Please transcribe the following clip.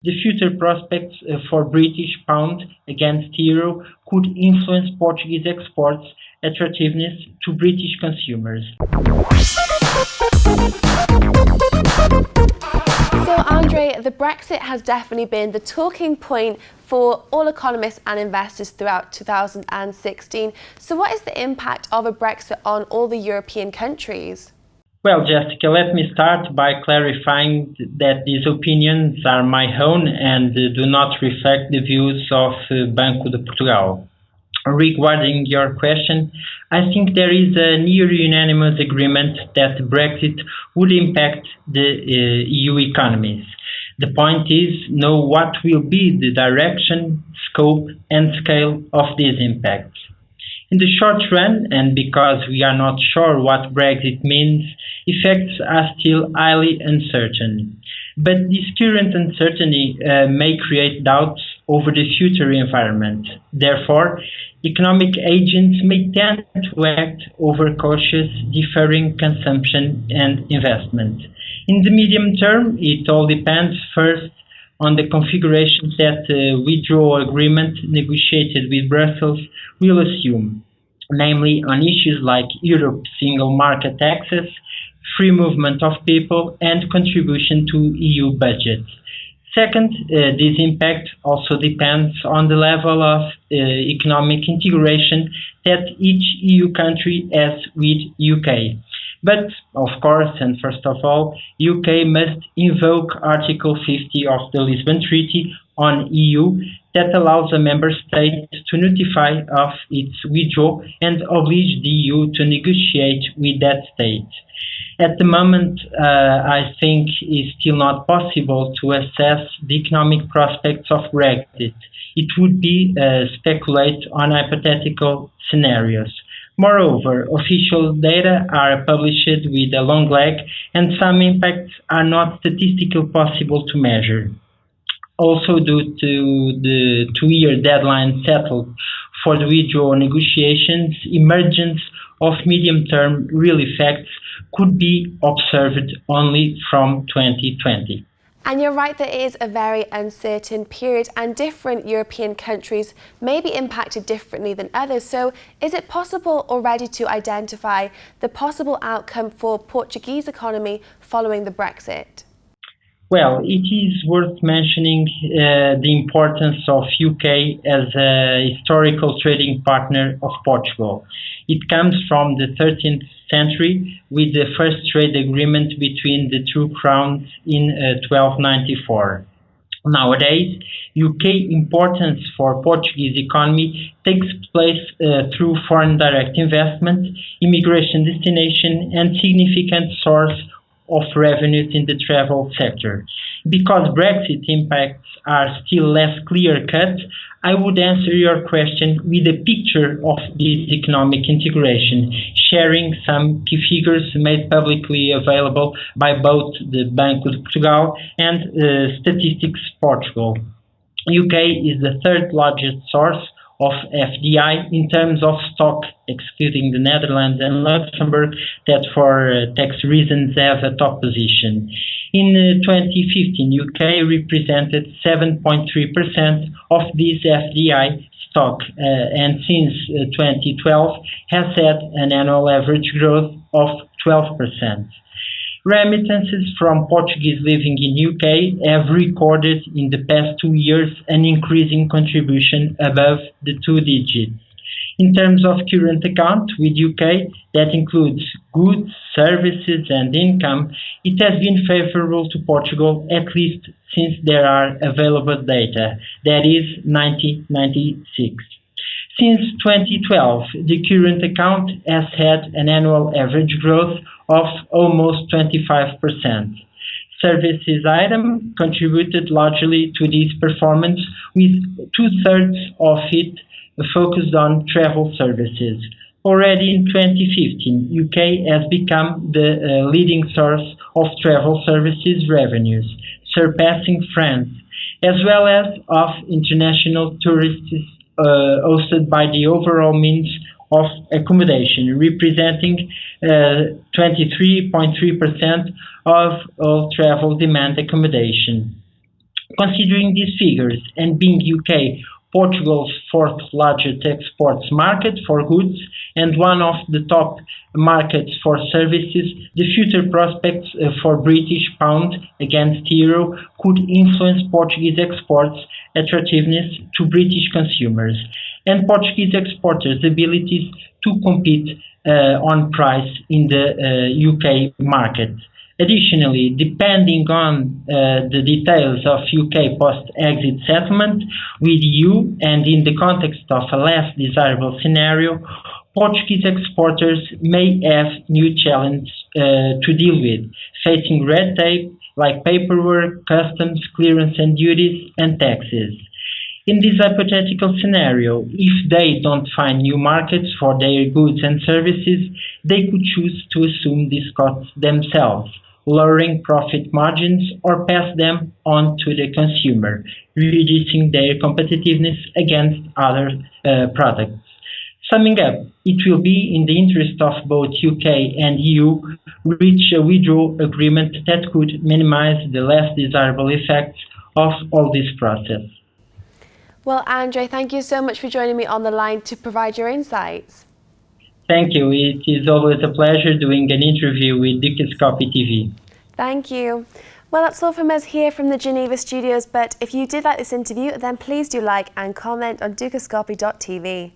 The future prospects for British pound against euro could influence Portuguese exports attractiveness to British consumers. So, Andre, the Brexit has definitely been the talking point for all economists and investors throughout 2016. So, what is the impact of a Brexit on all the European countries? Well, Jessica, let me start by clarifying that these opinions are my own and do not reflect the views of Banco de Portugal. Regarding your question, I think there is a near unanimous agreement that Brexit would impact the EU economies. The point is know what will be the direction, scope, and scale of these impacts. In the short run, and because we are not sure what Brexit means, effects are still highly uncertain. But this current uncertainty may create doubts over the future environment. Therefore, economic agents may tend to act overcautious, deferring consumption and investment. In the medium term, it all depends first on the configuration that the withdrawal agreement negotiated with Brussels will assume, namely on issues like Europe's single market access, free movement of people, and contribution to EU budget. Second, this impact also depends on the level of economic integration that each EU country has with UK. But, of course, and first of all, UK must invoke Article 50 of the Lisbon Treaty on EU that allows a member state to notify of its withdrawal and oblige the EU to negotiate with that state. At the moment, I think it's still not possible to assess the economic prospects of Brexit. It would be speculate on hypothetical scenarios. Moreover, official data are published with a long lag, and some impacts are not statistically possible to measure. Also, due to the two-year deadline settled for the withdrawal negotiations, emergence of medium-term real effects could be observed only from 2020. And you're right, that it is a very uncertain period and different European countries may be impacted differently than others. So is it possible already to identify the possible outcome for Portuguese economy following the Brexit? Well, it is worth mentioning the importance of UK as a historical trading partner of Portugal. It comes from the 13th century with the first trade agreement between the two crowns in 1294. Nowadays, UK importance for Portuguese economy takes place through foreign direct investment, immigration destination, and significant source of revenues in the travel sector. Because Brexit impacts are still less clear-cut, I would answer your question with a picture of this economic integration, sharing some key figures made publicly available by both the Banco de Portugal and Statistics Portugal. UK is the third largest source of FDI in terms of stock, excluding the Netherlands and Luxembourg, that for tax reasons have a top position. In 2015, UK represented 7.3% of this FDI stock, and since 2012 has had an annual average growth of 12%. Remittances from Portuguese living in UK have recorded in the past 2 years an increasing contribution above the two digits. In terms of current account with UK, that includes goods, services and income, it has been favorable to Portugal at least since there are available data, that is 1996. Since 2012, the current account has had an annual average growth of almost 25%. Services item contributed largely to this performance, with two-thirds of it focused on travel services. Already in 2015, UK has become the leading source of travel services revenues, surpassing France, as well as of international tourists hosted by the overall means of accommodation, representing 23.3% of all travel demand accommodation. Considering these figures and being UK Portugal's fourth largest exports market for goods and one of the top markets for services, the future prospects for British pound against euro could influence Portuguese exports attractiveness to British consumers and Portuguese exporters' abilities to compete on price in the UK market. Additionally, depending on the details of UK post-exit settlement with EU and in the context of a less desirable scenario, Portuguese exporters may have new challenges to deal with, facing red tape like paperwork, customs, clearance and duties, and taxes. In this hypothetical scenario, if they don't find new markets for their goods and services, they could choose to assume these costs themselves, lowering profit margins or pass them on to the consumer, reducing their competitiveness against other products. Summing up, it will be in the interest of both UK and EU reach a withdrawal agreement that could minimize the less desirable effects of all this process. Well, Andre, thank you so much for joining me on the line to provide your insights. Thank you. It is always a pleasure doing an interview with Dukascopy TV. Thank you. Well, that's all from us here from the Geneva studios, but if you did like this interview, then please do like and comment on dukascopy.tv.